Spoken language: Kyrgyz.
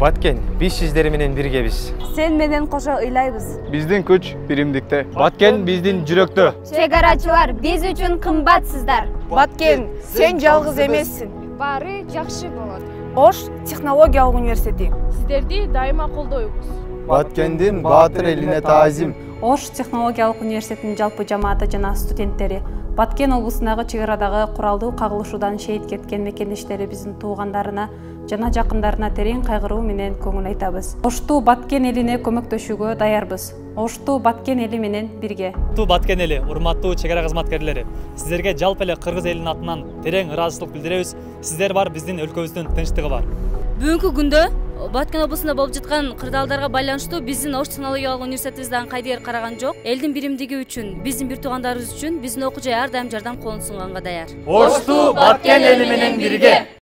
Баткен, биз сиздер менен биргебиз. Sen менен кошо ыйлайбыз. Биздин күч биримдикте. Баткен биздин жүрөктө. Чегарачылар, биз үчүн кымбатсыздар. Баткен, сен жалгыз эмессиң. Баары жакшы болот. Ош технологиялык университети. Сиздерди дайыма колдойбуз. Баткендин баатыр элине таазим. Ош технологиялык университетинин жалпы жамааты жана студенттери Баткен облусундагы чек арадагы куралдуу кагылышуудан шейит кеткен мекендештерибиздин туугандарына жана жакындарына терең кайгыруу менен көңүл айтабыз. Оштуу Баткен элине көмөктөшүүгө даярбыз. Оштуу Баткен эли менен бирге. Баткен эли, урматтуу чек ара кызматкерлери, сиздерге жалпы эле кыргыз элинин атынан терең ыраазычылык билдиребиз. Сиздер бар, биздин өлкөбүздүн тынчтыгы бар. Бүгүнкү күндө Баткен облусунда болуп жаткан кырдаалдарга байланыштуу биздин Ош технологиялык университетибизден кайдыгер караган жок. Элдин биримдиги үчүн, биздин бир туугандарыбыз үчүн биздин окуу жай ар дайым жардам колун сунганга даяр. Оштуу Баткен эли менен бирге.